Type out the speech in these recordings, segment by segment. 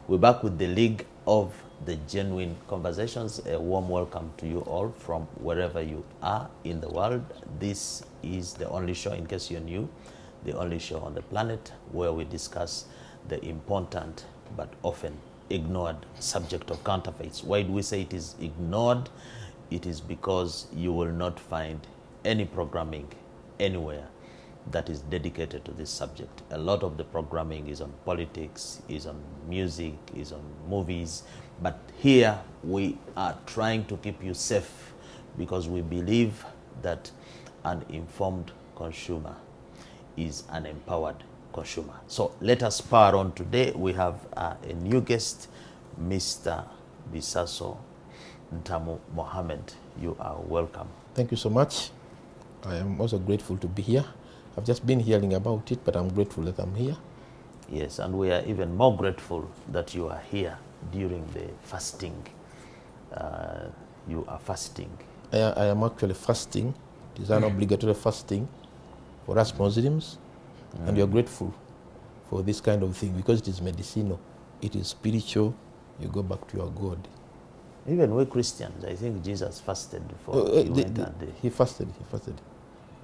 We're back with the League of the Genuine Conversations. A warm welcome to you all from wherever you are in the world. This is the only show, in case you're new, the only show on the planet where we discuss the important but often ignored subject of counterfeits. Why do we say it is ignored? It is because you will not find any programming anywhere that is dedicated to this subject. A lot of the programming is on politics, is on music, is on movies, but here we are trying to keep you safe because we believe that an informed consumer is an empowered consumer. So let us power on today. We have a new guest, Mr. Bisaso Ntamu Mohammed. You are welcome. Thank you so much. I am also grateful to be here. I've just been hearing about it, but I'm grateful that I'm here. Yes, and we are even more grateful that you are here during the fasting. You are fasting. I am actually fasting. It is an obligatory fasting for us Muslims, and we are grateful for this kind of thing because it is medicinal, it is spiritual. You go back to your God. Even we Christians, I think Jesus fasted before he fasted.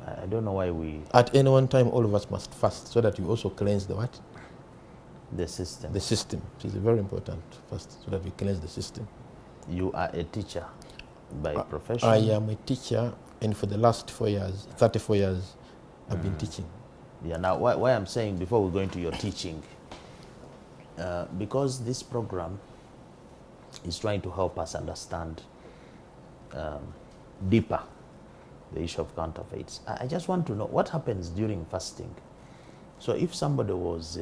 I don't know why we... At any one time, all of us must fast so that you also cleanse the what? The system. The system. It is very important fast so that we cleanse the system. You are a teacher by profession? I am a teacher, and for the last 4 years, 34 years, I've been teaching. Yeah, now why I'm saying before we go into your teaching, because this program is trying to help us understand deeper the issue of counterfeits. I just want to know what happens during fasting. So if somebody was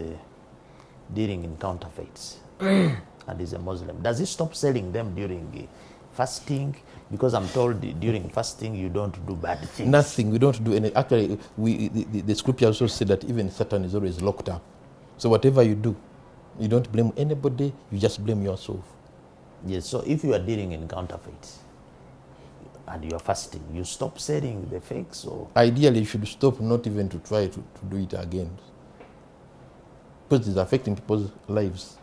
dealing in counterfeits and is a Muslim, does he stop selling them during fasting? Because I'm told during fasting you don't do bad things. Nothing, we don't do any. Actually, the scripture also said that even Satan is always locked up. So whatever you do, you don't blame anybody, you just blame yourself. Yes, so if you are dealing in counterfeits and you are fasting, you stop selling the fakes? Or ideally you should stop, not even to try to do it again, because it's affecting people's lives.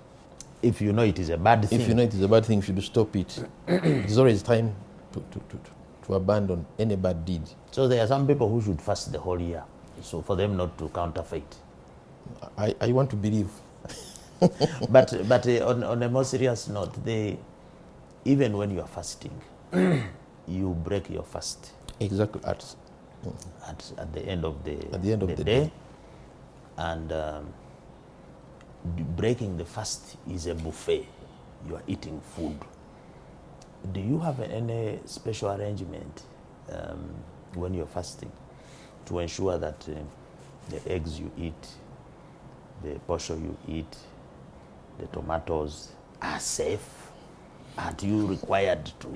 If you know it is a bad thing. If you know it is a bad thing, you should stop it. It's always time to abandon any bad deed. So there are some people who should fast the whole year, so for them not to counterfeit. I want to believe. but on a more serious note, even when you are fasting, you break your fast. Exactly at the end of the day. And breaking the fast is a buffet. You are eating food. Do you have any special arrangement when you're fasting to ensure that the eggs you eat, the portion you eat, the tomatoes are safe? Are you required to,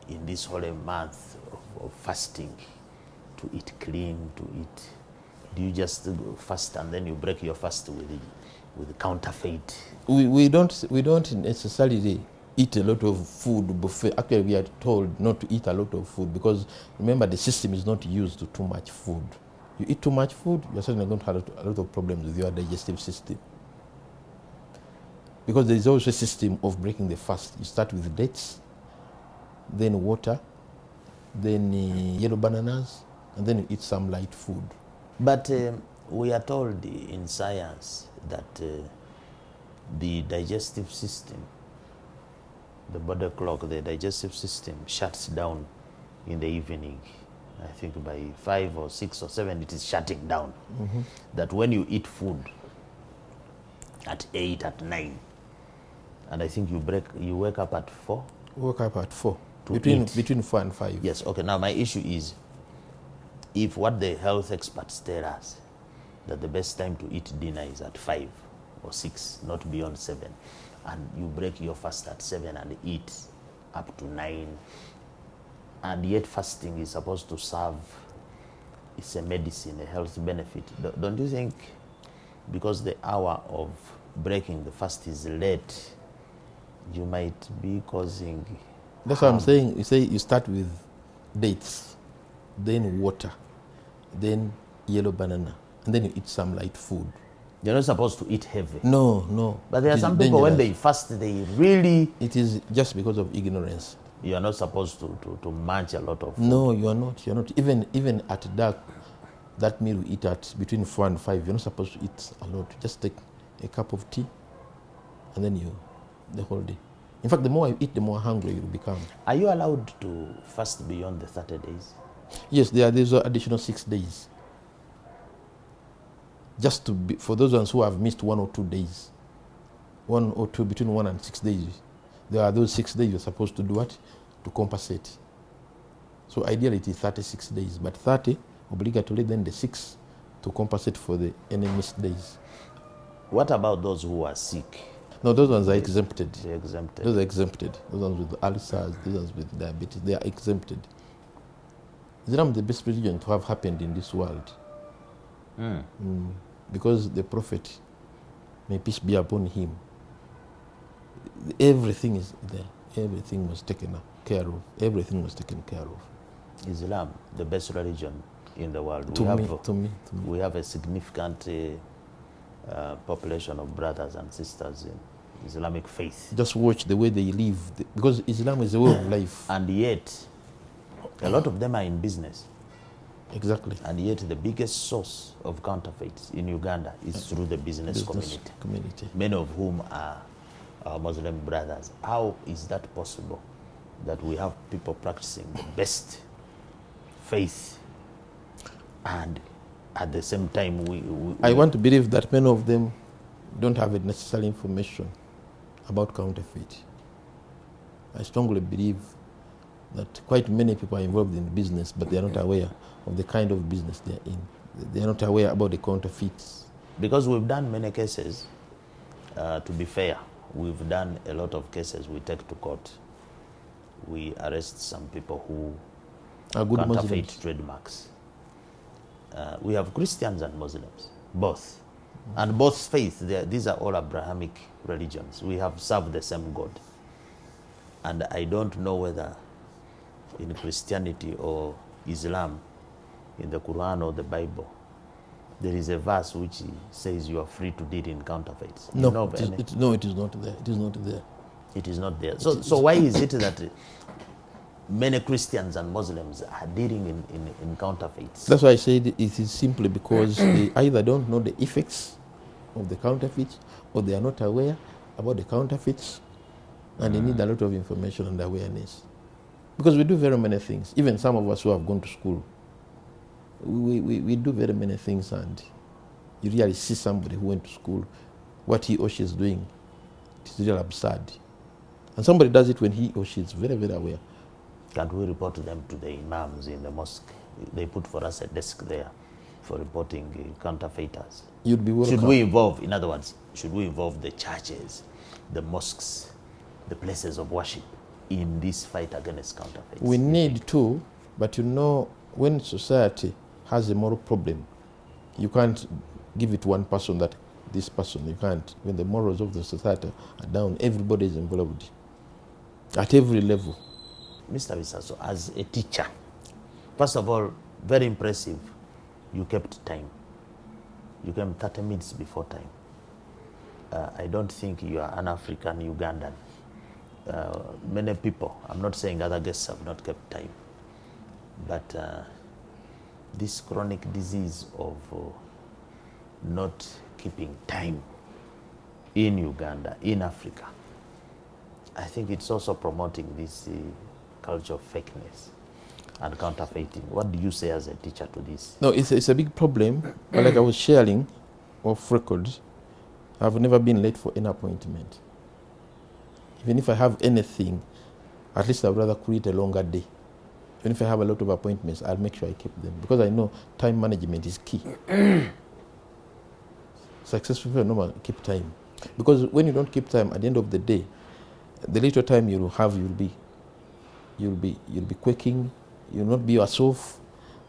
in this holy month of fasting, to eat clean, to eat? Do you just fast and then you break your fast with counterfeit? We don't necessarily eat a lot of food buffet. Actually, we are told not to eat a lot of food because remember the system is not used to too much food. You eat too much food, you're certainly going to have a lot of problems with your digestive system. Because there is also a system of breaking the fast. You start with dates, then water, then yellow bananas, and then you eat some light food. But we are told in science that the digestive system, the body clock, the digestive system shuts down in the evening. I think by 5 or 6 or 7 it is shutting down. Mm-hmm. That when you eat food at 8, at 9, and I think you wake up at 4? Wake up at 4. Between 4 and 5. Yes, okay. Now my issue is, if what the health experts tell us, that the best time to eat dinner is at 5 or 6, not beyond 7, and you break your fast at 7 and eat up to 9, and yet fasting is supposed to serve, it's a medicine, a health benefit. Don't you think because the hour of breaking the fast is late, you might be causing That's what I'm saying. You say you start with dates, then water, then yellow banana, and then you eat some light food. You're not supposed to eat heavy. No, no. But there It are is some people when dangerous. they fast, they really, It is just because of ignorance. you are not supposed to munch a lot of food. No, you are not. You are not. Even at dark, that meal you eat at between 4 and 5, you're not supposed to eat a lot. Just take a cup of tea, and then the whole day. In fact, the more you eat, the more hungry you become. Are you allowed to fast beyond the 30 days? Yes, there's an additional 6 days. Just to be, for those ones who have missed 1 or 2 days, 1 or 2, between 1 and 6 days, there are those 6 days you're supposed to do what? To compensate. So ideally it is 36 days, but 30 obligatory, then the 6 to compensate for the any missed days. What about those who are sick? No, those ones are exempted. They're exempted. Those are exempted. Those ones with ulcers, those ones with diabetes, they are exempted. Islam is the best religion to have happened in this world. Because the Prophet, may peace be upon him, everything is there. Everything was taken care of. Everything was taken care of. Islam, the best religion in the world. To me. We have a significant population of brothers and sisters in Islamic faith. Just watch the way they live, because Islam is the way of life. And yet, a lot of them are in business. Exactly. And yet the biggest source of counterfeits in Uganda is through the business community, many of whom are our Muslim brothers. How is that possible, that we have people practicing the best faith and at the same time I want to believe that many of them don't have the necessary information about counterfeit. I strongly believe that quite many people are involved in business, but they are not aware of the kind of business they are in. They are not aware about the counterfeits. Because we've done many cases, to be fair, we've done a lot of cases we take to court. We arrest some people who Are good counterfeit Muslims. trademarks. We have Christians and Muslims, both. And both faiths, these are all Abrahamic religions. We have served the same God. And I don't know whether in Christianity or Islam, in the Quran or the Bible, there is a verse which says you are free to deal in counterfeits. No, You know of it any? is, no, it is not there. It is not there. It is not there. So why is it that many Christians and Muslims are dealing in counterfeits? That's why I said it is simply because they either don't know the effects of the counterfeits, or they are not aware about the counterfeits, and they need a lot of information and awareness. Because we do very many things. Even some of us who have gone to school, we do very many things, and you really see somebody who went to school, what he or she is doing, it is really absurd. And somebody does it when he or she is very, very aware. Can't we report them to the imams in the mosque? They put for us a desk there for reporting counterfeiters. You'd be welcome. Should we involve, in other words, should we involve the churches, the mosques, the places of worship in this fight against counterfeits? We need to, but you know, when society has a moral problem, you can't give it one person that this person, you can't. When the morals of the society are down, everybody is involved at every level. Mr. Bisaso, as a teacher, first of all, very impressive, you kept time. You came 30 minutes before time. I don't think you are an African Ugandan. Many people, I'm not saying other guests have not kept time, but this chronic disease of not keeping time in Uganda, in Africa, I think it's also promoting this culture of fakeness and counterfeiting. What do you say as a teacher to this? No, it's a big problem. But like I was sharing off records, I've never been late for an appointment. Even if I have anything, at least I'd rather create a longer day. Even if I have a lot of appointments, I'll make sure I keep them, because I know time management is key. Successful people normally keep time, because when you don't keep time, at the end of the day, the little time you'll have, you'll be quaking. You'll not be yourself.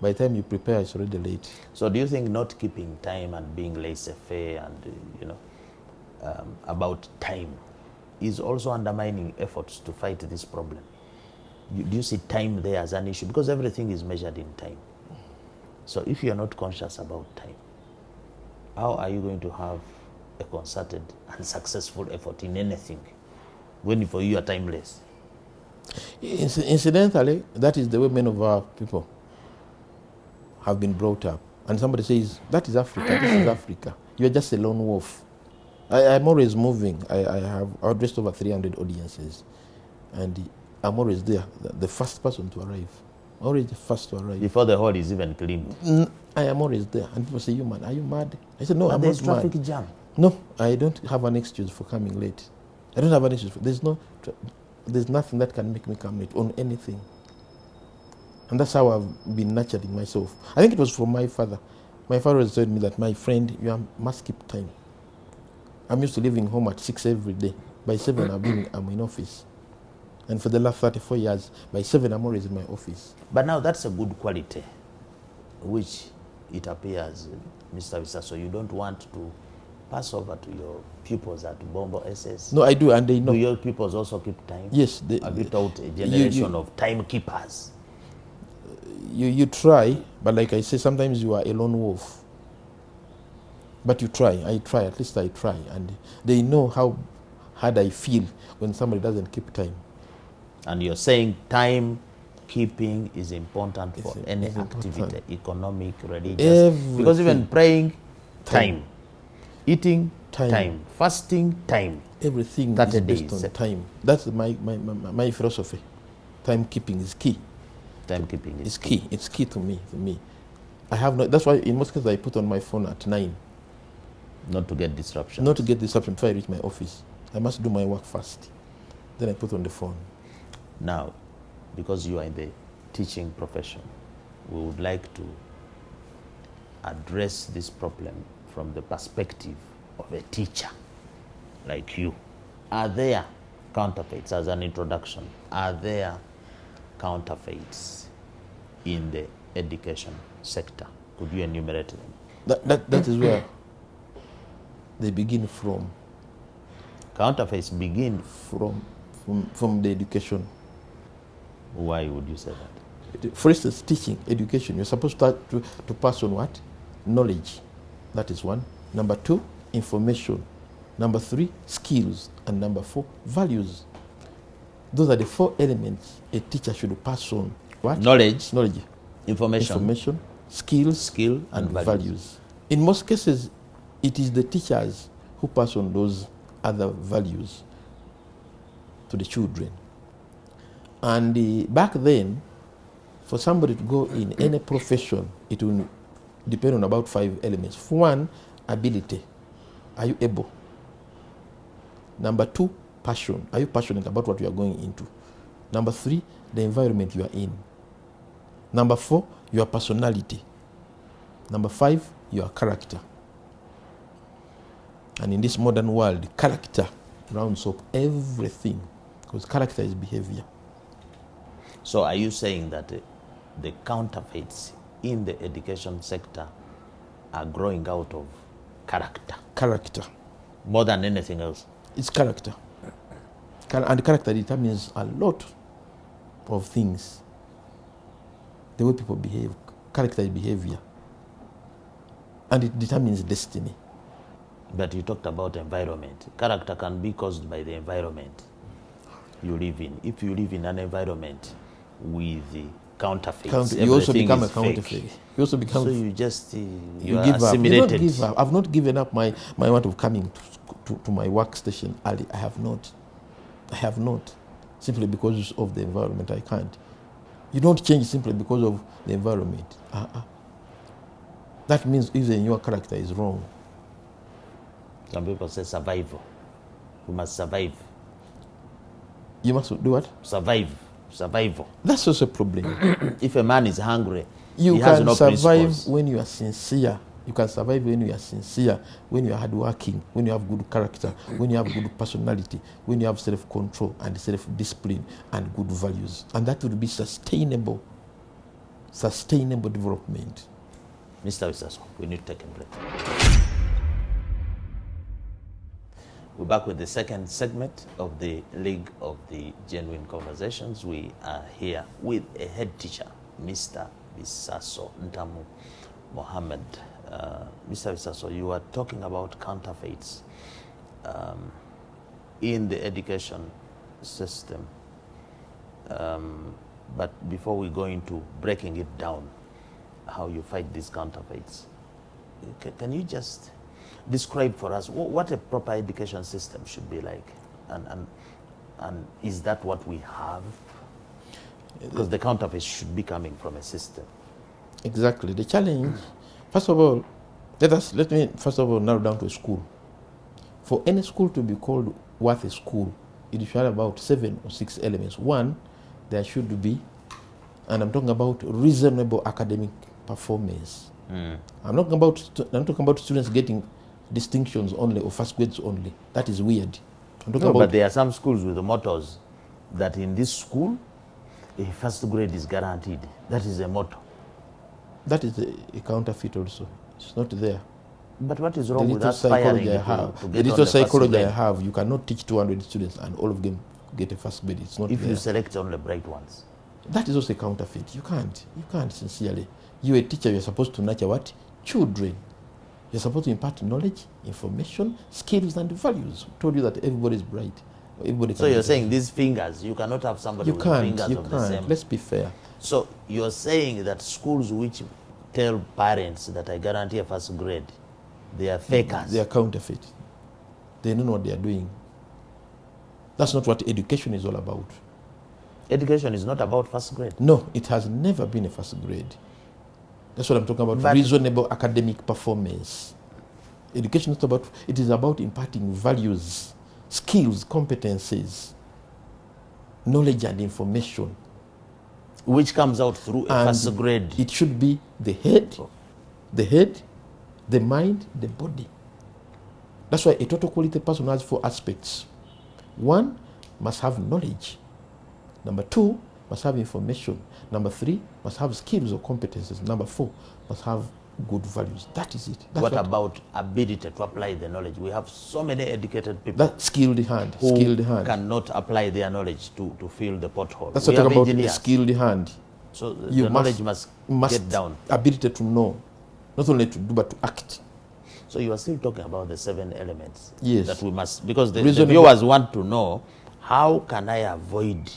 By the time you prepare, it's already late. So do you think not keeping time and being laissez-faire and about time is also undermining efforts to fight this problem? Do you see time there as an issue? Because everything is measured in time. So if you're not conscious about time, how are you going to have a concerted and successful effort in anything when for you are timeless? Incidentally, that is the way many of our people have been brought up. And somebody says, that is Africa, this is Africa. You're just a lone wolf. I'm always moving. I have addressed over 300 audiences. And I'm always there, the first person to arrive. Always the first to arrive. Before the hall is even cleaned. I am always there. And people say, you man, are you mad? I said, no, But I'm there's not traffic mad. jam. No, I don't have an excuse for coming late. I don't have an excuse. There's nothing that can make me come late on anything. And that's how I've been nurturing myself. I think it was from my father. My father has told me that, my friend, you must keep time. I'm used to leaving home at 6 every day. By 7, I'm in office. And for the last 34 years, by 7, I'm always in my office. But now that's a good quality, which it appears, Mr. Visaso, you don't want to pass over to your pupils at Bombo SS. No, I do, and they know. Do your pupils also keep time? Yes. Have you taught a generation of timekeepers? You try, but like I say, sometimes you are a lone wolf. But you try. I try. At least I try. And they know how hard I feel when somebody doesn't keep time. And you're saying time keeping is important for any activity, economic, religious. Everything. Because even praying, time. Eating, time. Fasting, time. Everything 30 is based days. on time. That's my philosophy. Time keeping is key. Time keeping is key. It's key to me. I have no. That's why in most cases I put on my phone at 9. Not to get disruption. Not to get disruption before I reach my office. I must do my work first. Then I put on the phone. Now, because you are in the teaching profession, we would like to address this problem from the perspective of a teacher like you. Are there counterfeits, as an introduction, are there counterfeits in the education sector? Could you enumerate them? That is where they begin from. Counterfeits begin from the education. Why would you say that? For instance, teaching, education, you're supposed to pass on what? Knowledge. That is one. Number 2, information. Number 3, skills. And number 4, values. Those are the 4 elements a teacher should pass on. What? Knowledge. Information, skills, and values. In most cases, it is the teachers who pass on those other values to the children. And back then, for somebody to go in any profession, it will depend on about 5 elements. 1, ability. Are you able? Number 2, passion. Are you passionate about what you are going into? Number 3, the environment you are in. Number 4, your personality. Number 5, your character. And in this modern world, character rounds up everything, because character is behavior. So are you saying that the counterfeits in the education sector are growing out of character? Character. More than anything else? It's character. And character determines a lot of things. The way people behave. Character is behavior. And it determines destiny. But you talked about environment. Character can be caused by the environment you live in. If you live in an environment with the counterfeits, you also become a counterfeit. You also become. So you just you are give assimilated. Up. You don't give up. I've not given up my want of coming to my workstation early. I have not. Simply because of the environment, I can't. You don't change simply because of the environment. That means even your character is wrong. Some people say survival. You must survive. You must do what? Survival. That's also a problem. If a man is hungry, you he has can no survive principles. when you are sincere. You can survive when you are sincere, when you are hardworking, when you have good character, when you have good personality, when you have self-control and self-discipline and good values. And that would be sustainable development. Mr. Visaso, we need to take a break. We're back with the second segment of the League of the Genuine Conversations. We are here with a head teacher, Mr. Visaso Ntamu Mohammed. Mr. Visaso, you are talking about counterfeits in the education system. But before we go into breaking it down, how you fight these counterfeits, can you just describe for us what a proper education system should be like? And is that what we have? Because the counterfeits should be coming from a system. Exactly. The challenge, first of all, let me first of all narrow down to a school. For any school to be called worth a school, it should have about 7 or 6 elements. One, there should be, and I'm talking about reasonable academic performance. I'm talking about students getting distinctions only or first grades only. That is weird. I'm talking about, but there are some schools with the mottos that in this school, a first grade is guaranteed. That is a motto. That is a counterfeit also. It's not there. But what is wrong The with little aspiring psychology I to have, get the on little the first psychology I grade? have, you cannot teach 200 students and all of them get a first grade. It's not If there. you select only bright ones. That is also a counterfeit. You can't sincerely. You're a teacher, you're supposed to nurture what? Children. You're supposed to impart knowledge, information, skills, and values. Who told you that everybody is bright? Everybody So can you're be saying these fingers, you cannot have somebody you with can't, fingers you of the can't. same. Let's be fair. So you're saying that schools which tell parents that I guarantee a first grade, they are fakers. They are counterfeit. They don't know what they are doing. That's not what education is all about. Education is not about first grade. No, it has never been a first grade. That's what I'm talking about. But reasonable academic performance. Education is not about, it is about imparting values, skills, competencies, knowledge and information. which comes out through a And first grade. it should be the head, the mind, the body. That's why a total quality person has 4 aspects. 1, must have knowledge. Number 2, must have information. Number 3, must have skills or competences. Number 4, must have good values. That is it. That's What about ability to apply the knowledge? We have so many educated people that skilled hand, who skilled hand. cannot apply their knowledge to fill the pothole. That's We what have I'm about, a engineers. skilled hand. So You the knowledge must get down. ability to know, not only to do but to act. So you are still talking about the 7 elements. Yes. That we must, because the Reasonable- viewers want to know, how can I avoid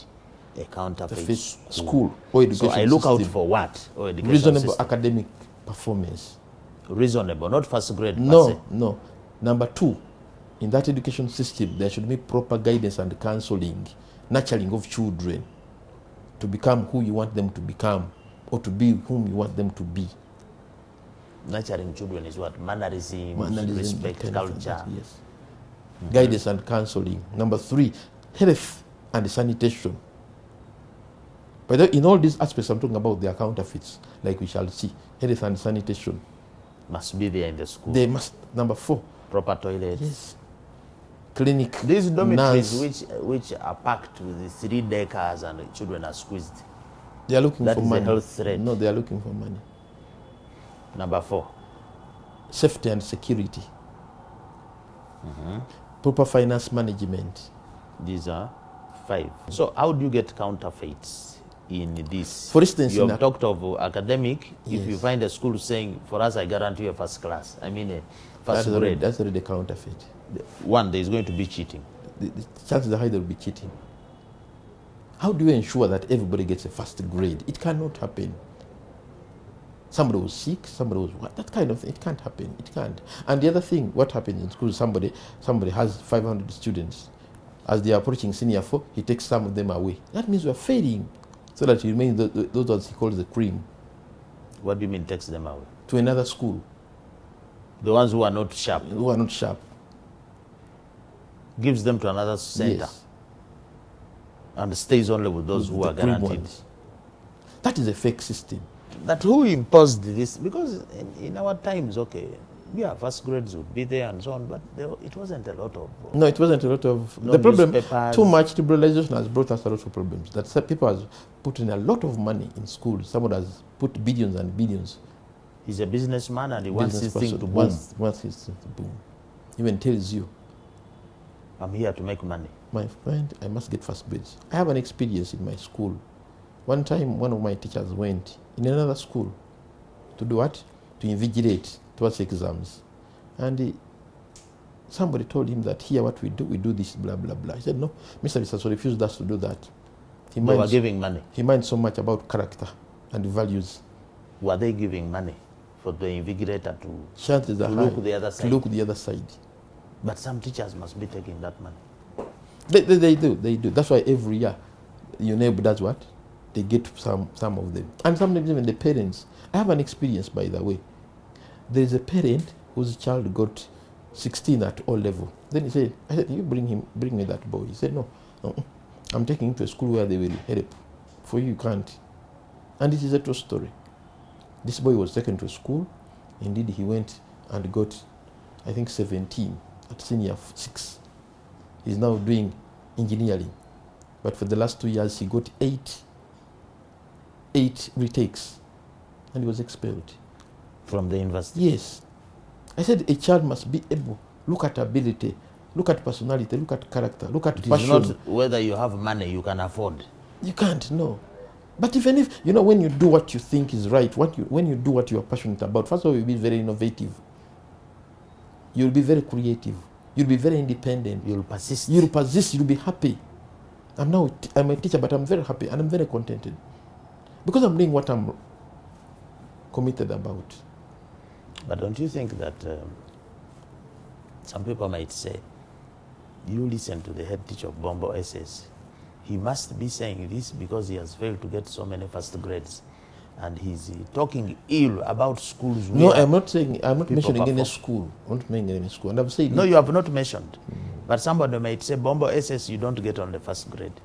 a counterfeit School or education So I look out system. for what? Or education Reasonable system. academic performance. Reasonable, not first grade. per No, se. no. Number 2, in that education system, there should be proper guidance and counseling, nurturing of children to become who you want them to become or to be whom you want them to be. Nurturing children is what? Mannerism, Mannerism, respect, kind of culture. that, yes. Guidance and counseling. Number 3, health and sanitation. But in all these aspects I'm talking about, they are counterfeits, like we shall see. Health and sanitation. Must be there in the school. They must. Number 4, Proper toilets. yes. Clinic. These dormitories nurse. which are packed with the 3 deckers and the children are squeezed. They are looking That for is a money. health threat. No, they are looking for money. Number 4. Safety and security. Proper finance management. These are 5. So how do you get counterfeits in this? For instance, you in have talked of academic. If you Yes. find a school saying, for us, I guarantee you a first class. I mean a first That's grade. already counterfeit. One, there is going to be cheating. The chances are high there will be cheating. How do you ensure that everybody gets a first grade? It cannot happen. Somebody was sick, somebody was what? That kind of thing. It can't happen. It can't. And the other thing, what happens in school, somebody has 500 students. As they are approaching senior 4, he takes some of them away. That means we are failing. So that you remain those ones he calls the cream What do you mean takes them out? to another school The ones who are not sharp. who are not sharp. Gives them to another center. Yes. And stays only with those who The are cream guaranteed. ones. That is a fake system. That who imposed this? Because in our times, okay, yeah, first grades would be there and so on, but it wasn't a lot of. No, it wasn't a lot of. No the problem, newspapers. too much liberalization has brought us a lot of problems. That some people has put in a lot of money in schools. Someone has put billions and billions. He's a businessman and he wants Business his thing person to boom. wants his thing to boom. Even tells you, I'm here to make money. my friend, I must get first grades. I have an experience in my school. One time, one of my teachers went in another school to do what? To invigilate towards exams. And somebody told him that here what we do this, blah, blah, blah. He said, no, Mr. Visaso refused us to do that. They were giving money. He minds so much about character and values. Were they giving money for the invigilator Chances to are look high the other side? To look the other side. But some teachers must be taking that money. They do. That's why every year, your neighbor does what? They get some of them. And sometimes even the parents. I have an experience, by the way. There is a parent whose child got 16 at all level. Then I said, you bring me that boy. He said, no, I'm taking him to a school where they will help. For you can't. And this is a true story. This boy was taken to school. Indeed, he went and got, I think, 17 at senior 6. He's now doing engineering. But for the last 2 years, he got 8 retakes. And he was expelled. From the university? Yes. I said a child must be able, look at ability, look at personality, look at character, look at passion. It's not whether you have money you can afford. You can't, no. But even if, when you do what you think is right, when you do what you are passionate about, first of all, you'll be very innovative. You'll be very creative. You'll be very independent. You'll persist. You'll be happy. I'm a teacher, but I'm very happy and I'm very contented. Because I'm doing what I'm committed about. But don't you think that some people might say, you listen to the head teacher of Bombo SS, he must be saying this because he has failed to get so many first grades. And he's talking ill about schools. No, I'm not mentioning any school. I'm not mentioning any school. And I've said no, you have not mentioned. But somebody might say, Bombo SS, you don't get on the first grade.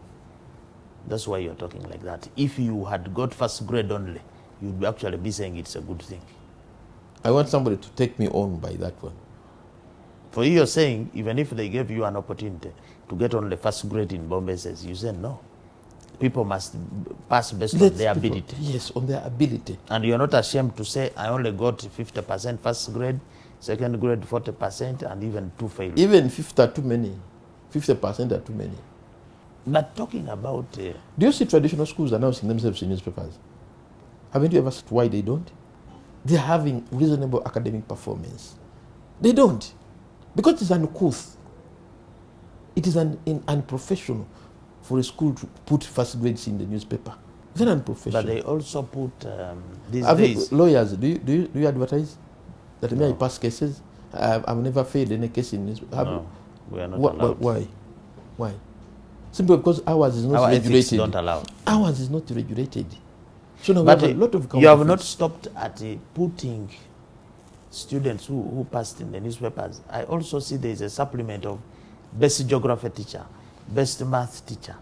That's why you're talking like that. If you had got first grade only, you'd actually be saying it's a good thing. I want somebody to take me on by that one. For you, you're saying, even if they gave you an opportunity to get on the first grade in Bombay says, you said no. People must pass based on their ability. Yes, on their ability. And you're not ashamed to say, I only got 50% first grade, second grade 40%, and even 2 failed. Even 50 are too many. 50% are too many. But talking about... do you see traditional schools announcing themselves in newspapers? Haven't you ever seen why they don't? They're having reasonable academic performance. They don't. Because it's uncouth. It is unprofessional for a school to put first grades in the newspaper. Very unprofessional. But they also put these days... Lawyers, do you advertise? That may I pass cases? I've never failed any case in this. No, we are not allowed. Why? Simply because ours is not regulated. Ethics don't allow. Ours is not regulated. So now but we have a lot of you have not stopped at putting students who passed in the newspapers. I also see there is a supplement of best geography teacher, best math teacher.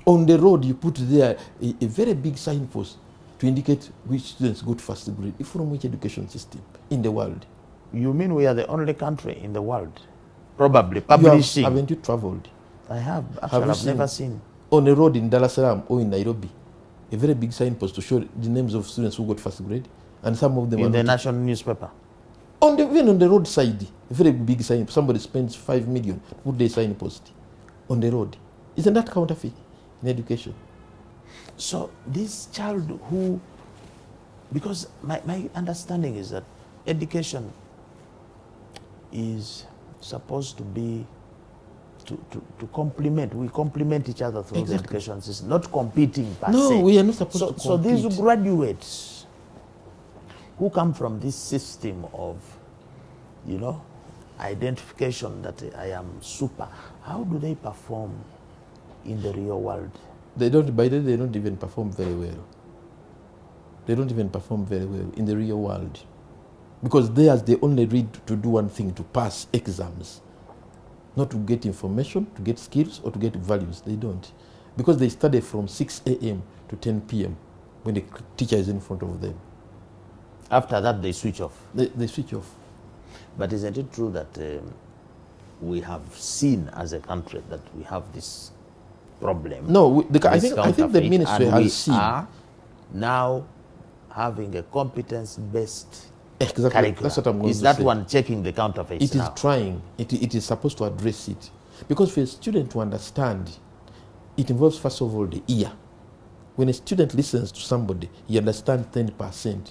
On the road, you put there a very big signpost to indicate which students got first grade from which education system in the world. You mean we are the only country in the world probably publishing? Haven't you traveled? I have. Actually, I've never seen. On a road in Dar es Salaam or in Nairobi, a very big signpost to show the names of students who got first grade, and some of them in the national newspaper. Even on the roadside, a very big sign. Somebody spends 5 million to put their signpost on the road. Isn't that counterfeit in education? So this child who, because my understanding is that education is supposed to be to complement. We complement each other through the education system, not competing per se. No, we are not supposed to compete. So these graduates who come from this system of, identification that I am super, how do they perform in the real world? They don't even perform very well. They don't even perform very well in the real world. Because they only read to do one thing, to pass exams. Not to get information, to get skills, or to get values. They don't. Because they study from 6 a.m. to 10 p.m. when the teacher is in front of them. After that, they switch off. They switch off. But isn't it true that we have seen as a country that we have this problem? No, I think the ministry has seen. We are now having a competence-based curriculum. That's what I'm going to say. Is that one checking the counterfeits? It is trying. It is supposed to address it. Because for a student to understand, it involves, first of all, the ear. When a student listens to somebody, he understands 10%.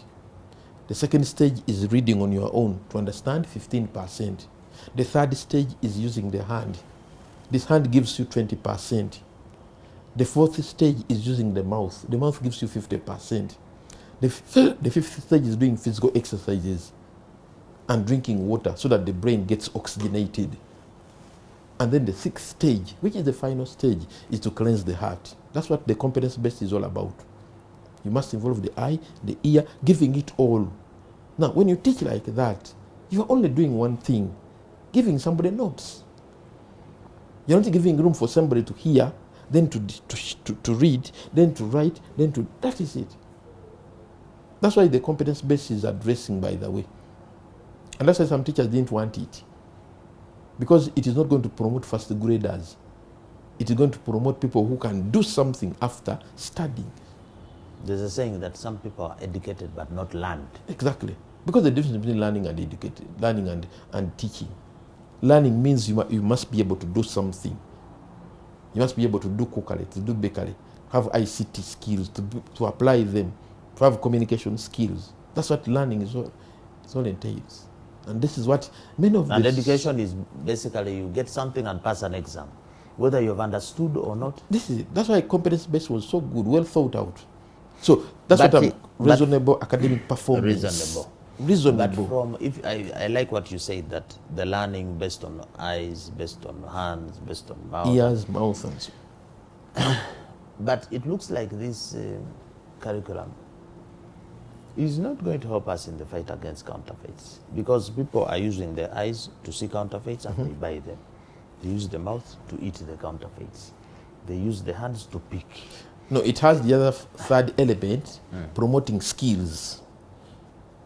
The second stage is reading on your own to understand, 15%. The third stage is using the hand. This hand gives you 20%. The fourth stage is using the mouth. The mouth gives you 50%. The fifth stage is doing physical exercises and drinking water so that the brain gets oxygenated. And then the sixth stage, which is the final stage, is to cleanse the heart. That's what the competence-based is all about. You must involve the eye, the ear, giving it all. Now, when you teach like that, you're only doing one thing, giving somebody notes. You're not giving room for somebody to hear, then to read, then to write, then to... That is it. That's why the competence-based is addressing, by the way. And that's why some teachers didn't want it. Because it is not going to promote first graders. It is going to promote people who can do something after studying. There's a saying that some people are educated but not learned. Exactly. Because the difference between learning and educated, learning and teaching. Learning means you must be able to do something. You must be able to do cookery, to do bakery, have ICT skills, to apply them, to have communication skills. That's what learning is all entails. And this is what many of And education is basically you get something and pass an exam, whether you've understood or not. That's why competence-based was so good, well thought out. So that's reasonable academic performance. Reasonable. But I like what you said, that the learning based on eyes, based on hands, based on mouth. Ears, mouth, and so. But it looks like this curriculum is not going to help us in the fight against counterfeits, because people are using their eyes to see counterfeits and they buy them. They use the mouth to eat the counterfeits. They use the hands to pick. No, it has the other third element, promoting skills.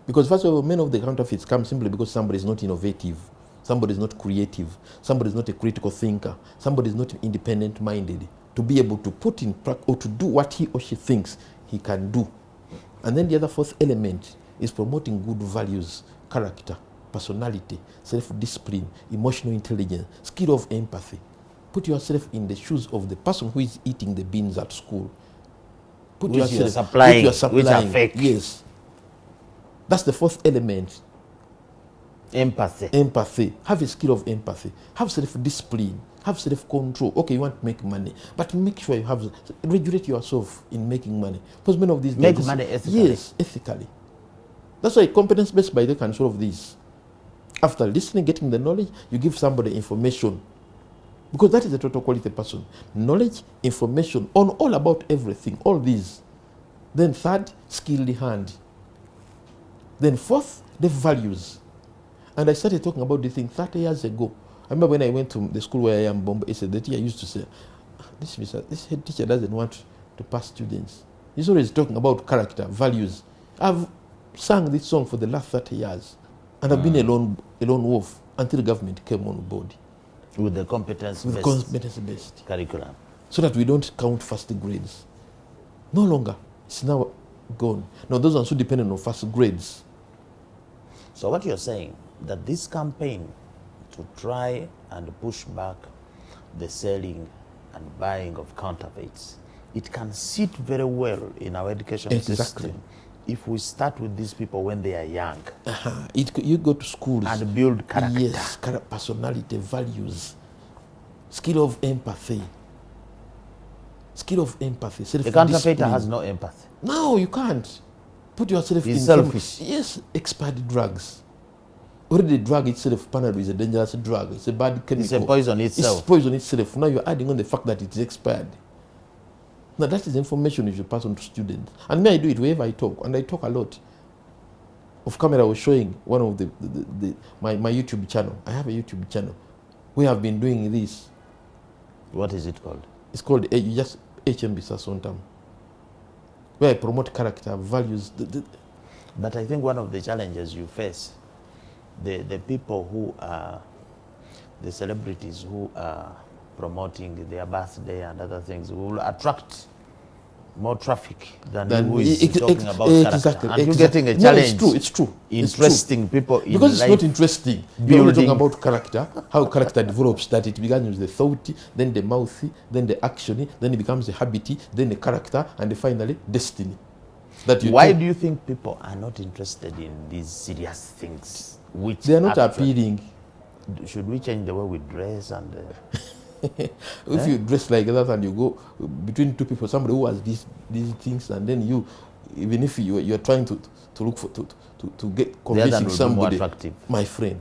Because first of all, many of the counterfeits come simply because somebody is not innovative, somebody is not creative, somebody is not a critical thinker, somebody is not independent-minded to be able to put in practice or to do what he or she thinks he can do. And then the other fourth element is promoting good values, character, personality, self-discipline, emotional intelligence, skill of empathy. Put yourself in the shoes of the person who is eating the beans at school. Which you're supplying, which are fake. Yes. That's the fourth element. Empathy. Empathy. Have a skill of empathy. Have self-discipline. Have self-control. Okay, you want to make money, but make sure you have, regulate yourself in making money. Because many of these make money ethically. Yes, ethically. That's why competence-based by the can solve this. After listening, getting the knowledge, you give somebody information. Because that is the total quality person. Knowledge, information, on all about everything, all these. Then third, skilled hand. Then fourth, the values. And I started talking about this thing 30 years ago. I remember when I went to the school where I am, Bombay, the teacher used to say, this head teacher doesn't want to pass students. He's always talking about character, values. I've sung this song for the last 30 years. And I've been a lone wolf until the government came on board. With the competence-based curriculum. So that we don't count first grades. No longer. It's now gone. Now those are so dependent on first grades. So what you're saying, that this campaign to try and push back the selling and buying of counterfeits, it can sit very well in our education system if we start with these people when they are young. You go to schools and build character. Yes, personality, values, skill of empathy. Skill of empathy. The counterfeiter has no empathy. No, you can't. Put yourself in selfish. Yes, expired drugs. Already the drug itself, Panadol, is a dangerous drug. It's a bad chemical. It's a poison itself. It's poison itself. Now you're adding on the fact that it's expired. Now that is information you should pass on to students. And may I do it wherever I talk, and I talk a lot. Off camera, I was showing one of my YouTube channel. I have a YouTube channel. We have been doing this. What is it called? It's called just HMB Sasontam, where I promote character, values. But I think one of the challenges you face, the people who are, the celebrities who are promoting their birthday and other things will attract more traffic than who is talking about character. And you're getting a challenge. No, it's true. Interesting people in because life. Because it's not interesting. You're only talking about character, how character develops, that it begins with the thought, then the mouth, then the action, then it becomes the habit, then the character, and finally destiny. That you Why think do you think people are not interested in these serious things? Which they are not actually- appealing. Should we change the way we dress and? If you dress like that and you go between two people, somebody who has these things, and then you, even if you're trying to look for to get The other convincing will be more somebody, attractive. my friend,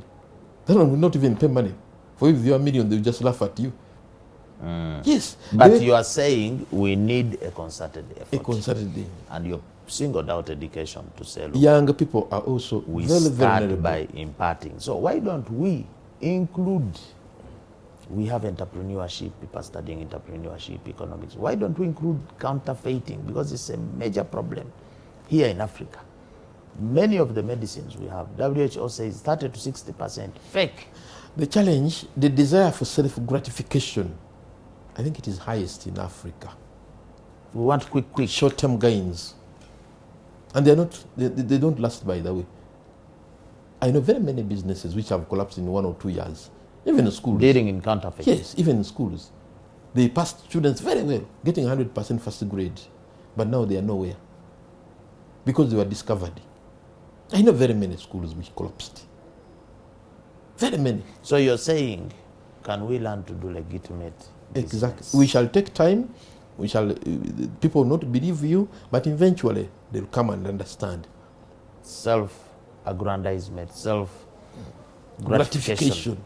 that one will not even pay money. For if you are million, they will just laugh at you. Yes, But you are saying we need a concerted effort. a concerted day. And you singled out education to say, look, Young people are also we very start vulnerable. by imparting. So why don't we include, we have entrepreneurship, people studying entrepreneurship, economics. Why don't we include counterfeiting? Because it's a major problem here in Africa. Many of the medicines we have, WHO says 30 to 60% fake. The challenge, the desire for self-gratification, I think it is highest in Africa. We want quick. Short-term gains. And they're not, they don't last, by the way. I know very many businesses which have collapsed in 1 or 2 years. Even in schools. Dealing in counterfeit. Yes, even in schools. They passed students very well, getting 100% first grade. But now they are nowhere. Because they were discovered. I know very many schools which collapsed. Very many. So you're saying, can we learn to do legitimate business? Exactly. We shall take time. We shall. People will not believe you, but eventually they'll come and understand. Self-aggrandizement, self-gratification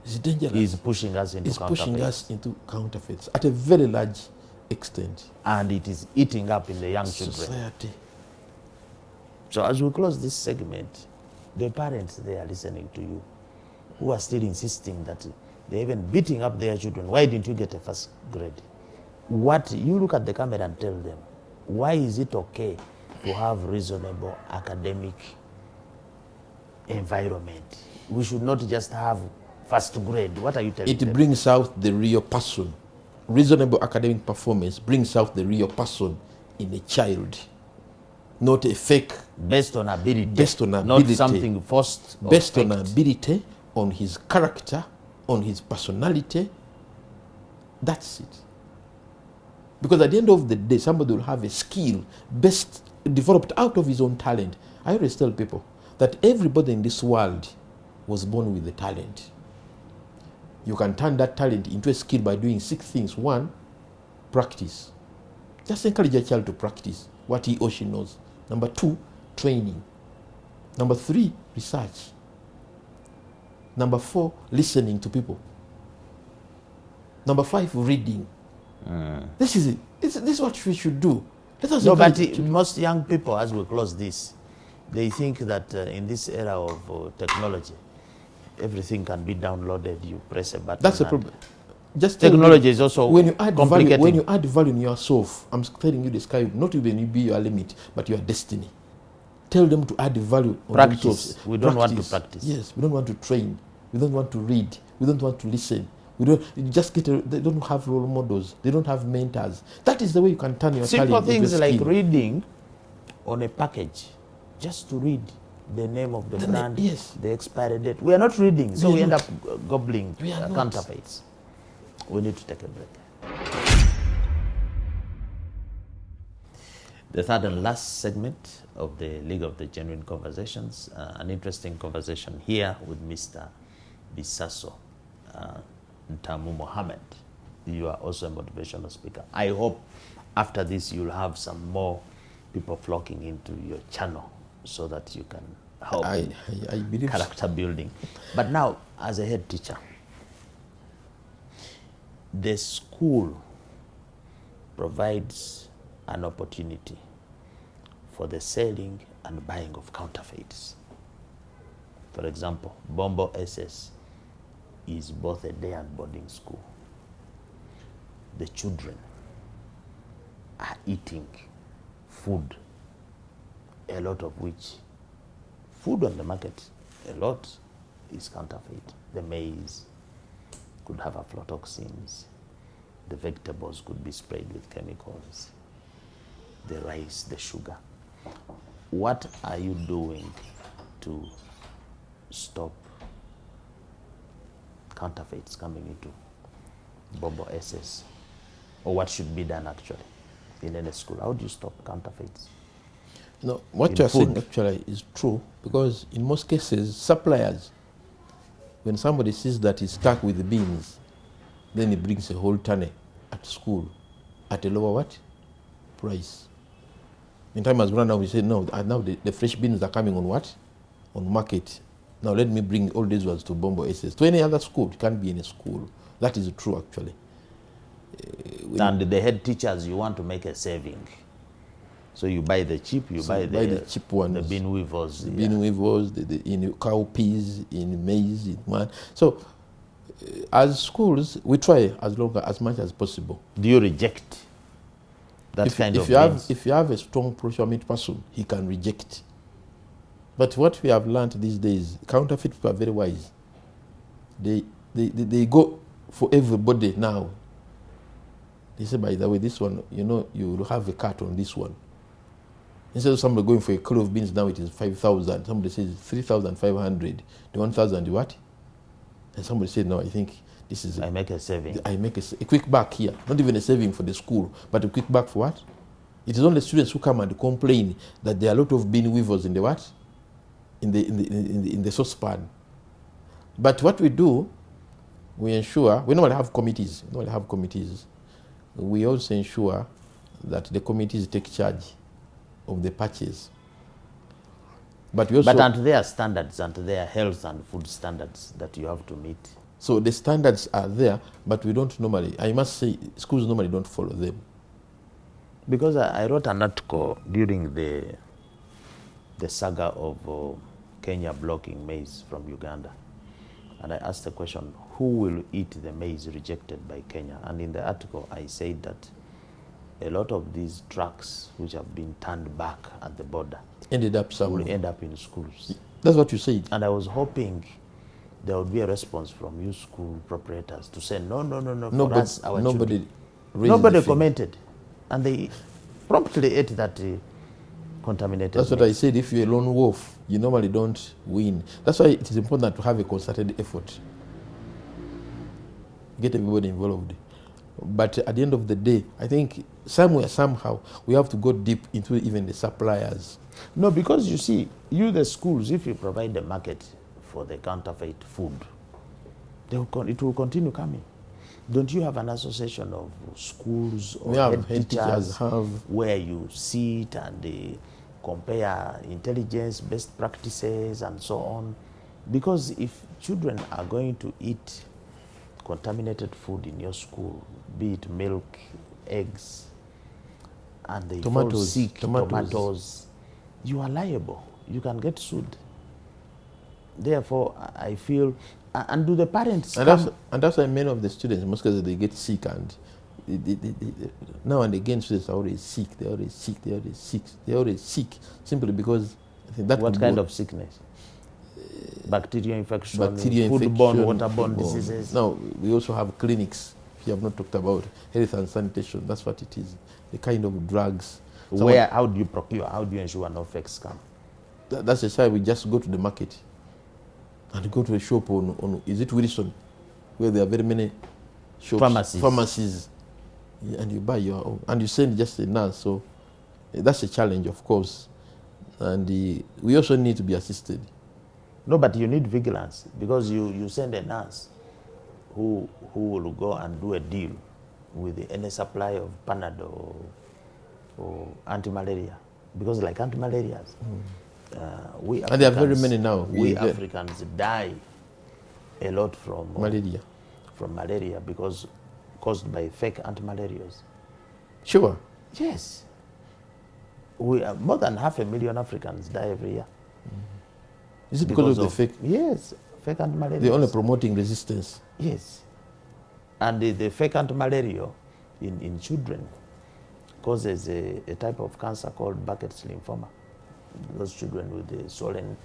is dangerous. is pushing us into counterfeits. pushing us into counterfeits at a very large extent. And it is eating up in the young children. Society. So as we close this segment, the parents there listening to you, who are still insisting that they're even beating up their children, why didn't you get a first grade? What, you look at the camera and tell them, why is it okay to have reasonable academic environment? We should not just have first grade. What are you telling them? It brings out the real person. Reasonable academic performance brings out the real person in a child, not a fake. Based on ability. Based on ability. Not something forced or Based on faked. ability, on his character, on his personality. That's it. Because at the end of the day, somebody will have a skill best developed out of his own talent. I always tell people that everybody in this world was born with a talent. You can turn that talent into a skill by doing 6 things. 1, practice. Just encourage your child to practice what he or she knows. Number 2, training. Number 3, research. Number 4, listening to people. Number 5, reading. This is it. This is what we should do. Let us No, but encourage most young people, as we close this, they think that in this era of technology, everything can be downloaded. You press a button. That's the and problem. Just tell technology them, is also when you add value, complicating. when you add value in yourself, I'm telling you, the sky will not even be your limit, but your destiny. Tell them to add value on Practice. themselves. We don't want to practice. Yes, we don't want to train. We don't want to read. We don't want to listen. We don't you just get. They don't have role models. They don't have mentors. That is the way you can turn your Simple talent into a things like skill. reading on a package, just to read the name of the brand, yes. the expiry date. We are not reading, so We are we end not. up gobbling We are not. counterfeits. We need to take a break. The third and last segment of the League of the Genuine Conversations, an interesting conversation here with Mr. Bisaso Ntamu Mohammed. You are also a motivational speaker. I hope after this you'll have some more people flocking into your channel so that you can help I believe so. character building. But now, as a head teacher, the school provides an opportunity for the selling and buying of counterfeits. For example, Bombo SS is both a day and boarding school. The children are eating food, a lot of which, food on the market, a lot is counterfeit. The maize could have aflatoxins. The vegetables could be sprayed with chemicals. The rice, the sugar. What are you doing to stop counterfeits coming into Bobo SS? Or what should be done actually in any school? How do you stop counterfeits? No, what in you're food. saying actually is true, because in most cases, suppliers, when somebody sees that he's stuck with the beans, then he brings a whole ton at school at a lower what? Price. In time has run now, we say, no, now the fresh beans are coming on what? On market. Now let me bring all these ones to Bombo SS. To any other school, it can't be in a school. That is true actually. And the head teachers, you want to make a saving. So you buy the cheap, you buy the cheap ones. The bean weevils. The bean weevils, in cowpeas, in maize, in one. So as schools, we try as much as possible. Do you reject that kind of beans? If you have a strong procurement person, he can reject. But what we have learned these days, counterfeit people are very wise. They go for everybody now. They say, by the way, this one, you will have a cut on this one. Instead of somebody going for a kilo of beans, now it is 5,000. Somebody says 3,500. The 1,000, what? And somebody said, no, I think this is... I make a saving. I make a quick back here. Not even a saving for the school, but a quick back for what? It is only students who come and complain that there are a lot of bean weevils in the what? In the saucepan. But what we do, we ensure, we normally have committees. We also ensure that the committees take charge of the purchase. But we also... But aren't there standards, aren't there health and food standards that you have to meet? So the standards are there, but we don't normally, I must say, schools normally don't follow them. Because I wrote an article during the saga of Kenya blocking maize from Uganda. And I asked the question, who will eat the maize rejected by Kenya? And in the article, I said that a lot of these trucks which have been turned back at the border ended up somewhere. Will end up in schools. That's what you said. And I was hoping there would be a response from you school proprietors to say, no, for us, our nobody commented. And they promptly ate that contaminated That's what I said. If you're a lone wolf, you normally don't win. That's why it is important to have a concerted effort. Get everybody involved. But at the end of the day, I think somewhere, somehow, we have to go deep into even the suppliers. No, because you see, the schools, if you provide the market for the counterfeit food, it will continue coming. Don't you have an association of schools or head teachers where you sit and compare intelligence, best practices, and so on? Because if children are going to eat contaminated food in your school, be it milk, eggs, and they fall sick, tomatoes, you are liable. You can get sued. Therefore, I feel, and do the parents and that's why many of the students, most cases, they get sick, and now and again students are always sick. They're always sick simply because I think that. What kind of sickness? Bacterial infection, foodborne, waterborne diseases. Now, we also have clinics. We have not talked about health and sanitation. That's what it is. The kind of drugs. How do you procure? How do you ensure no fakes come? That's the side we just go to the market and go to a shop on is it Wilson, where there are very many shops, pharmacies, and you buy your own. And you send just a nurse. So that's a challenge, of course. And we also need to be assisted. No, but you need vigilance, because you send a nurse who will go and do a deal with any supply of Panadol or anti-malaria, because like anti-malarias, we Africans, and there are very many now. We Africans die a lot from malaria. From malaria, because caused by fake anti-malarias. Sure. Yes. More than 500,000 Africans die every year. Is it because of the fake? Yes, fake anti-malaria. They're only promoting resistance. Yes. And the fake anti-malaria in children causes a type of cancer called Burkitt's lymphoma. Those children with the swollen.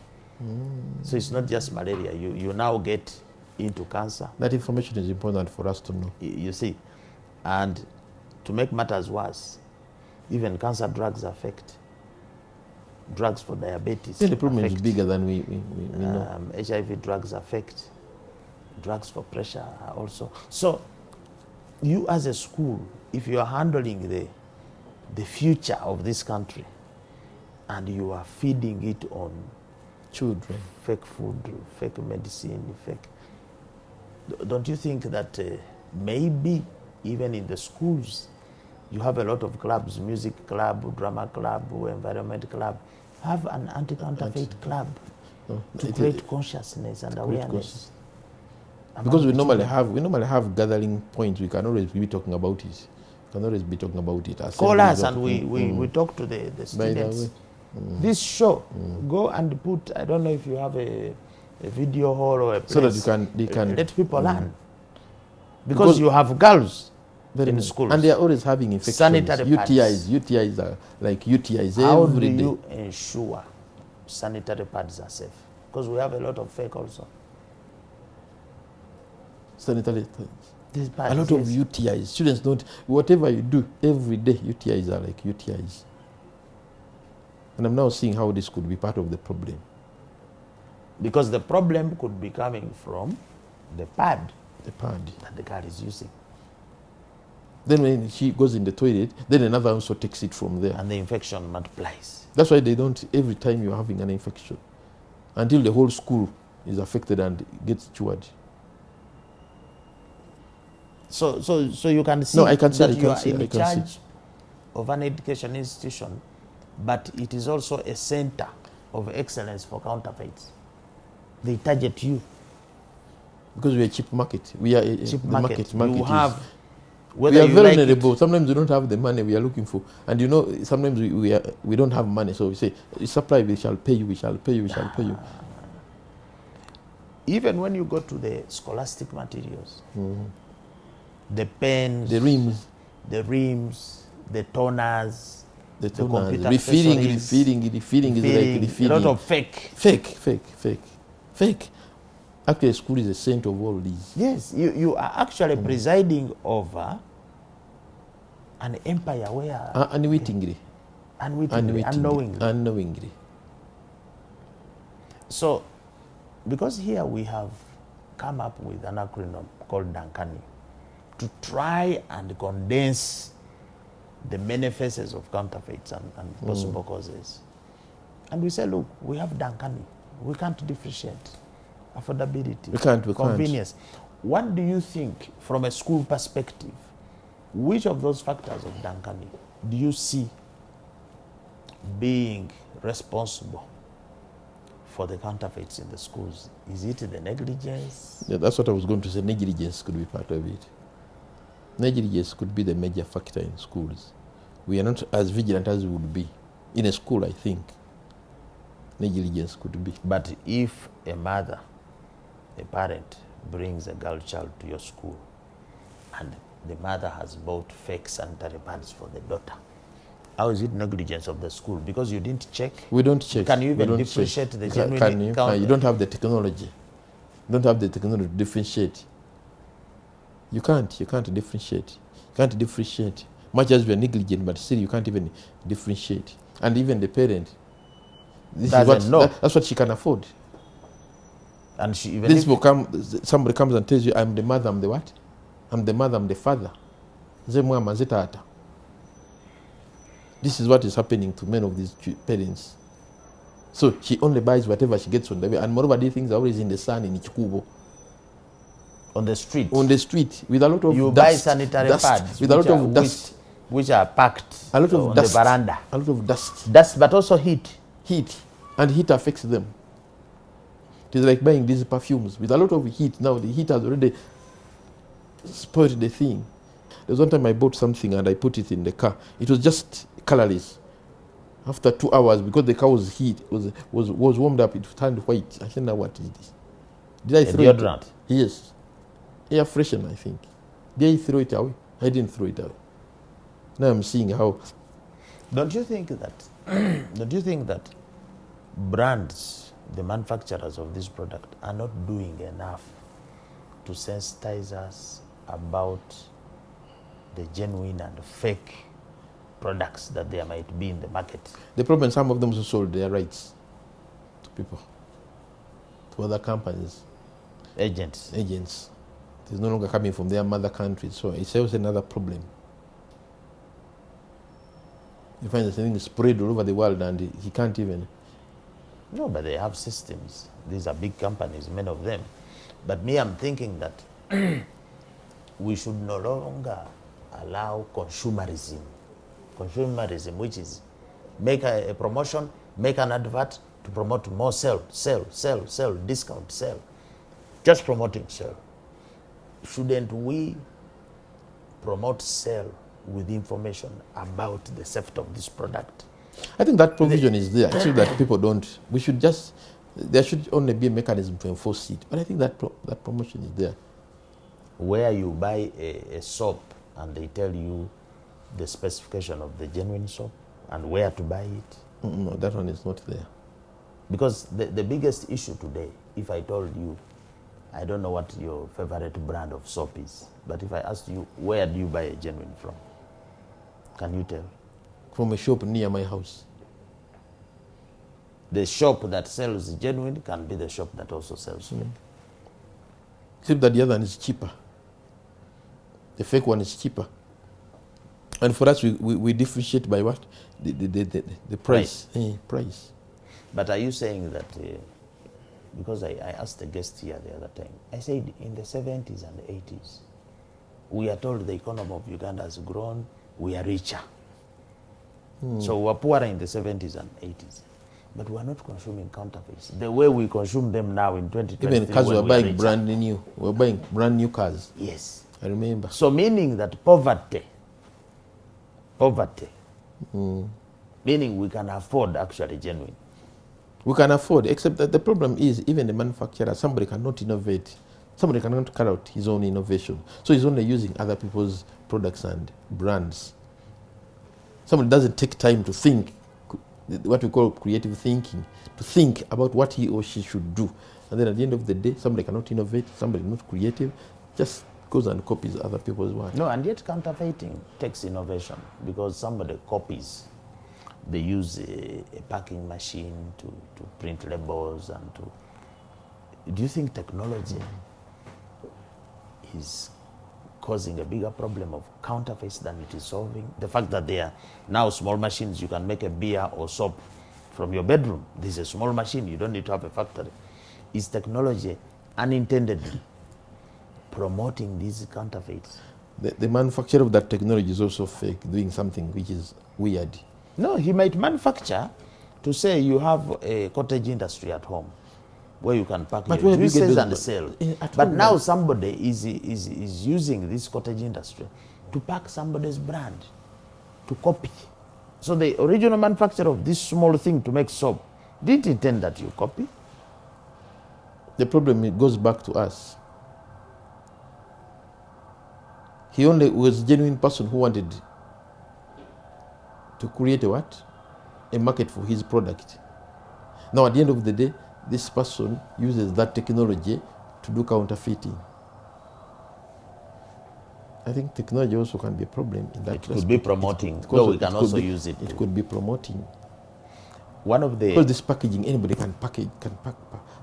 So it's not just malaria. You now get into cancer. That information is important for us to know. You see. And to make matters worse, even cancer drugs affect. Drugs for diabetes. The problem is bigger than we know. HIV drugs affect. Drugs for pressure also. So, you as a school, if you are handling the future of this country, and you are feeding it on children. fake food, fake medicine, fake. Don't you think that maybe even in the schools, you have a lot of clubs, music club, drama club, environment club, have an anti-counterfeit club to create consciousness and awareness. Because we normally have gathering points. We can always be talking about it. We can always be talking about it. Call us and we talk to the students. This show, go and put, I don't know if you have a video hall or a place. So that they can let people learn. Because you have girls in schools. And they are always having infections. Sanitary pads. UTIs are like UTIs How every day. do you ensure sanitary pads are safe? Because we have a lot of fake also. Sanitary These pads, a lot of UTIs. Students don't, whatever you do, every day UTIs are like UTIs. And I'm now seeing how this could be part of the problem. Because the problem could be coming from the pad that the girl is using. Then when she goes in the toilet, then another also takes it from there. And the infection multiplies. That's why they don't, every time you're having an infection, until the whole school is affected and gets cured. So you can see that you are in charge of an education institution, but it is also a center of excellence for counterfeits. They target you. Because we are a cheap market. We are a cheap market. You have, we are vulnerable. Like sometimes we don't have the money we are looking for. And you know, sometimes we don't have money. So we say, supply, we shall pay you, we shall pay you, we shall pay you. Even when you go to the scholastic materials, the pens, the rims, the toners, the computer refilling accessories, is like refilling. A lot of fake. Actually, school is the center of all these. Yes, you are actually presiding over an empire where... Unwittingly. Unknowingly. So, because here we have come up with an acronym called DANCANI to try and condense the many faces of counterfeits and possible causes. And we say, look, we have DANCANI. We can't differentiate. Affordability, we convenience. Can't. What do you think, from a school perspective, which of those factors of DANCANI do you see being responsible for the counterfeits in the schools? Is it the negligence? Yeah, that's what I was going to say. Negligence could be part of it. Negligence could be the major factor in schools. We are not as vigilant as we would be. In a school, I think, negligence could be. But if a mother, a parent, brings a girl child to your school and the mother has bought fake sanitary pads for the daughter, how is it negligence of the school? Because you didn't check? We don't check. Can you even differentiate the genuine? You don't have the technology. You don't have the technology to differentiate. You can't differentiate. You can't differentiate. Much as we are negligent, but still you can't even differentiate. And even the parent, that's what she can afford. And she even somebody comes and tells you, I'm the mother, I'm the what? I'm the mother, I'm the father. This is what is happening to many of these parents. So she only buys whatever she gets on the way. And moreover, these things are always in the sun, in Ichikubo. On the street? On the street, with a lot of you dust. Buy sanitary pads with a lot of dust. Which are packed a lot of on dust, the veranda. A lot of dust. Dust, but also heat. And heat affects them. It is like buying these perfumes with a lot of heat. Now the heat has already spoiled the thing. There's one time I bought something and I put it in the car. It was just colorless. After 2 hours, because the car was was warmed up, it turned white. I said, now what is this? Did I throw deodorant? It? Yes. Air freshener, I think. Did I throw it away? I didn't throw it away. Now I'm seeing how. Don't you think that brands, the manufacturers of this product, are not doing enough to sensitize us about the genuine and fake products that there might be in the market? The problem, some of them also sold their rights to people, to other companies. Agents. It's no longer coming from their mother country, so it's also another problem. You find the thing spread all over the world and he can't even. No, but they have systems. These are big companies, many of them. But me, I'm thinking that we should no longer allow consumerism. Consumerism, which is make a promotion, make an advert to promote more sell, discount, sell. Just promoting sell. Shouldn't we promote sell with information about the safety of this product? I think that provision is there. I think that people don't. We should just. There should only be a mechanism to enforce it. But I think that that promotion is there. Where you buy a soap and they tell you the specification of the genuine soap and where to buy it. No, that one is not there. Because the biggest issue today, if I told you, I don't know what your favorite brand of soap is, but if I asked you, where do you buy a genuine from? Can you tell? From a shop near my house. The shop that sells genuine can be the shop that also sells fake. Except that the other one is cheaper. The fake one is cheaper. And for us, we differentiate by what? The price. Price. But are you saying that, because I asked a guest here the other time, I said in the 70s and 80s, we are told the economy of Uganda has grown, we are richer. So we were poorer in the 70s and 80s. But we are not consuming counterfeits the way we consume them now in 2020. Even cars, we're buying brand new. We're buying brand new cars. Yes. I remember. So meaning that poverty, meaning we can afford actually genuine. We can afford, except that the problem is even the manufacturer, somebody cannot innovate. Somebody cannot carry out his own innovation. So he's only using other people's products and brands. Somebody doesn't take time to think, what we call creative thinking, to think about what he or she should do. And then at the end of the day, somebody cannot innovate, somebody not creative, just goes and copies other people's work. No, and yet counterfeiting takes innovation because somebody copies. They use a packing machine to print labels and to... Do you think technology is causing a bigger problem of counterfeits than it is solving? The fact that there are now small machines, you can make a beer or soap from your bedroom. This is a small machine, you don't need to have a factory. Is technology unintendedly promoting these counterfeits? The manufacturer of that technology is also fake, doing something which is weird. No, he might manufacture to say you have a cottage industry at home where you can pack your juices and sell. But now somebody is using this cottage industry to pack somebody's brand, to copy. So the original manufacturer of this small thing to make soap didn't intend that you copy. The problem, it goes back to us. He only was a genuine person who wanted to create a what? A market for his product. Now at the end of the day, this person uses that technology to do counterfeiting. I think technology also can be a problem in that. It could be promoting, though we can also use it. It could be promoting. One of the... Because this packaging, anybody can package, can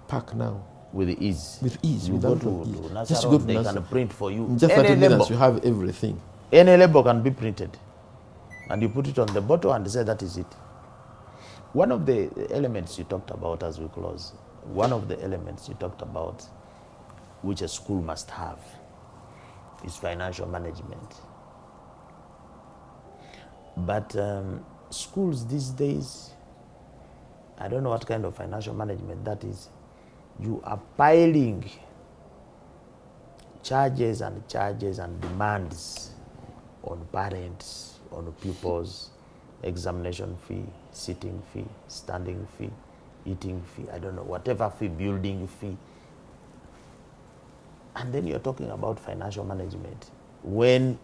pack now. With ease. With ease. You go to Nasarov, they can print for you. Just 30 minutes, you have everything. Any label can be printed. And you put it on the bottle and say that is it. One of the elements you talked about as we close, one of the elements you talked about which a school must have is financial management. But schools these days, I don't know what kind of financial management that is. You are piling charges and demands on parents, on pupils, examination fee, sitting fee, standing fee, eating fee, I don't know, whatever fee, building fee. And then you're talking about financial management when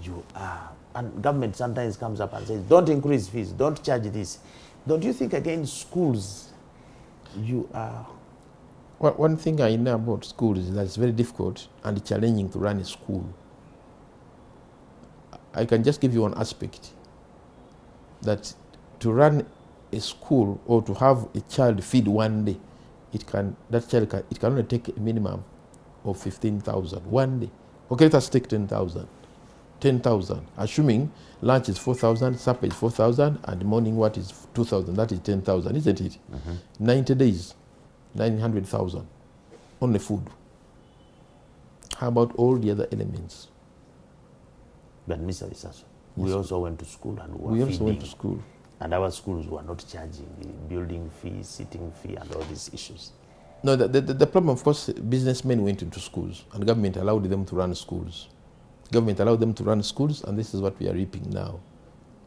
you are, and government sometimes comes up and says, don't increase fees, don't charge this. Don't you think again schools, you are... Well, one thing I know about schools is that it's very difficult and challenging to run a school. I can just give you one aspect, that to run a school or to have a child feed one day, it can only take a minimum of 15,000 one day. Okay, let us take 10,000. 10,000. Assuming lunch is 4,000, supper is 4,000, and morning what is 2,000. That is 10,000, isn't it? 90 days, 900,000. Only food. How about all the other elements? But Mr. Bisaso, we also went to school and We also went to feeding. school. And our schools were not charging the building fee, sitting fee, and all these issues. No, the problem, of course, businessmen went into schools, and government allowed them to run schools. Government allowed them to run schools, and this is what we are reaping now.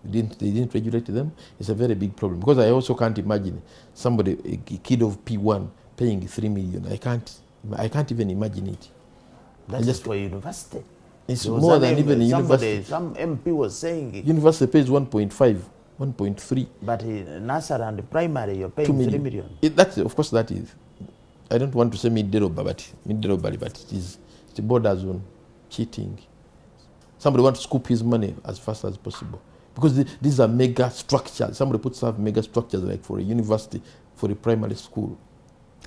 They didn't regulate them. It's a very big problem, because I also can't imagine somebody, a kid of P1, paying 3 million. I can't even imagine it. That's just for university. It's more than even a university. Some MP was saying it. University pays 1.5, 1.3. But nursery and primary, you're paying 3 million. That's, of course, that is. I don't want to say but it borders on cheating. Somebody wants to scoop his money as fast as possible. Because these are mega structures. Somebody puts up mega structures like for a university, for a primary school.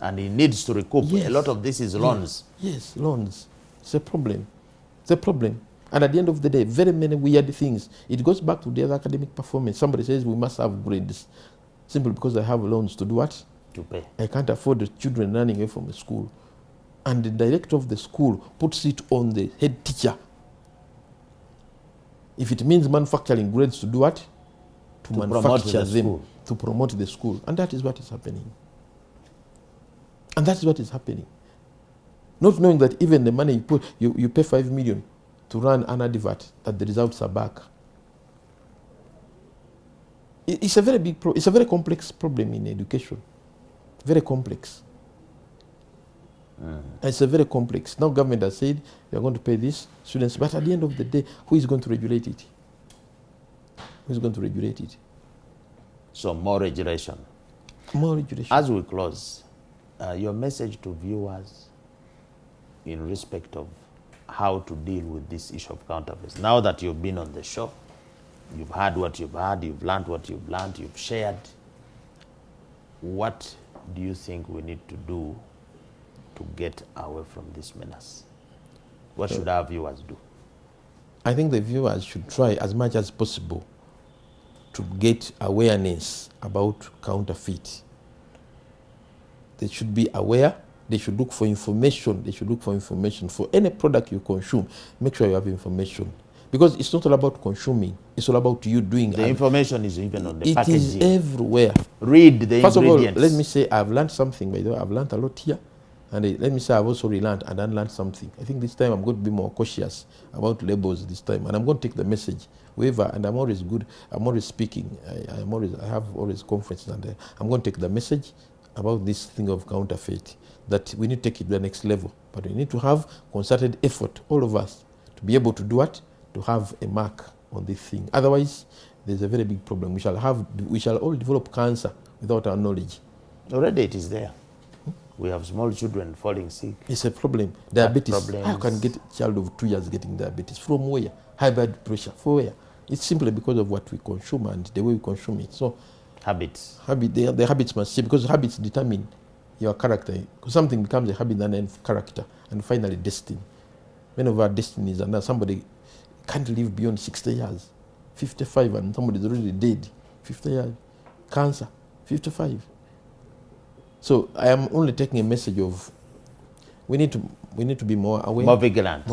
And he needs to recoup. Yes. A lot of this is loans. Yes, loans. It's a problem. It's a problem. And at the end of the day, very many weird things. It goes back to the other academic performance. Somebody says we must have grades. Simply because I have loans to do what? To pay. I can't afford the children running away from the school. And the director of the school puts it on the head teacher. If it means manufacturing grades to do what? To manufacture them, to promote the school. And that is what is happening. And that is what is happening. Not knowing that even the money you put, you pay 5 million to run an advert, that the results are back. It's a very big it's a very complex problem in education. Very complex. It's a very complex. Now government has said we are going to pay this students, but at the end of the day, who is going to regulate it? Who is going to regulate it? So more regulation. More regulation. As we close, your message to viewers in respect of how to deal with this issue of counterfeits. Now that you've been on the show, you've heard what you've heard, you've learned what you've learned, you've shared. What do you think we need to do to get away from this menace? What should our viewers do? I think the viewers should try as much as possible to get awareness about counterfeit. They should be aware. They should look for information. They should look for information. For any product you consume, make sure you have information. Because it's not all about consuming. It's all about you doing. The information is even on the packaging. It is everywhere. Read the ingredients. First of all, let me say I've learned something. By the way, I've learned a lot here. And let me say I've also relearned and unlearned something. I think this time I'm going to be more cautious about labels this time. And I'm going to take the message wherever. And I'm always good. I'm always speaking. I have always conferences. And I'm going to take the message about this thing of counterfeit, that we need to take it to the next level. But we need to have concerted effort, all of us, to be able to do what? To have a mark on this thing. Otherwise, there's a very big problem. We shall all develop cancer without our knowledge. Already it is there. We have small children falling sick. It's a problem. Diabetes. How can get a child of 2 years getting diabetes? From where? High blood pressure. From where? It's simply because of what we consume and the way we consume it. So habits. The habits must change, because habits determine your character. Because something becomes a habit and then character, and finally destiny. Many of our destinies are now somebody can't live beyond 60 years, 55, and somebody is already dead. 50 years, cancer, 55. So I am only taking a message of we need to be more aware, more vigilant,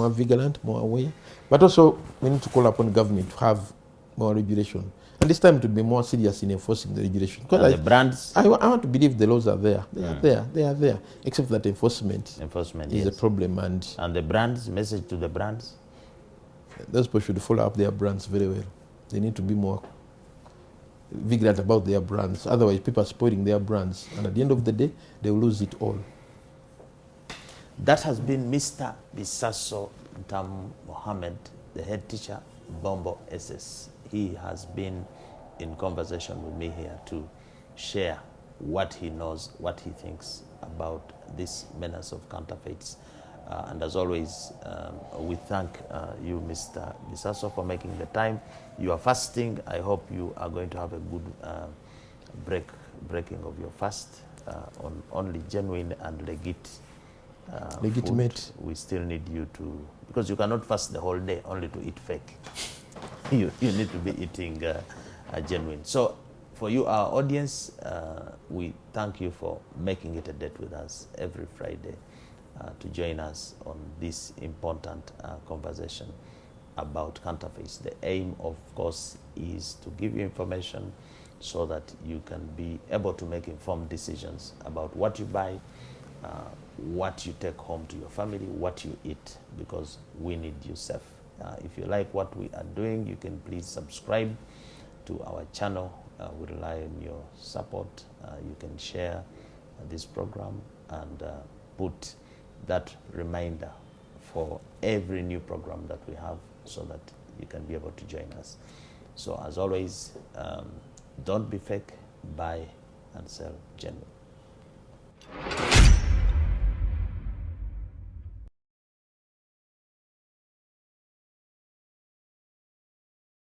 more aware. But also we need to call upon government to have more regulation. And this time to be more serious in enforcing the regulation. Because the brands? I want to believe the laws are there. They are there. Except that enforcement is a problem. And the brands, message to the brands? Those people should follow up their brands very well. They need to be more vigilant about their brands. Otherwise, people are spoiling their brands. And at the end of the day, they will lose it all. That has been Mr. Bisaso Ntam Mohammed, the head teacher, Bombo SS. He has been in conversation with me here to share what he knows, what he thinks about this menace of counterfeits. And as always, we thank you, Mr. Bisaso, for making the time. You are fasting. I hope you are going to have a good breaking of your fast on only genuine and legitimate. Legitimate. Food. We still need you to because you cannot fast the whole day only to eat fake. You need to be eating genuine. So for you, our audience, we thank you for making it a date with us every Friday to join us on this important conversation about counterfeits. The aim, of course, is to give you information so that you can be able to make informed decisions about what you buy, what you take home to your family, what you eat, because we need you safe. If you like what we are doing, you can please subscribe to our channel. We rely on your support. You can share this program and put that reminder for every new program that we have so that you can be able to join us. So as always, don't be fake, buy and sell genuine.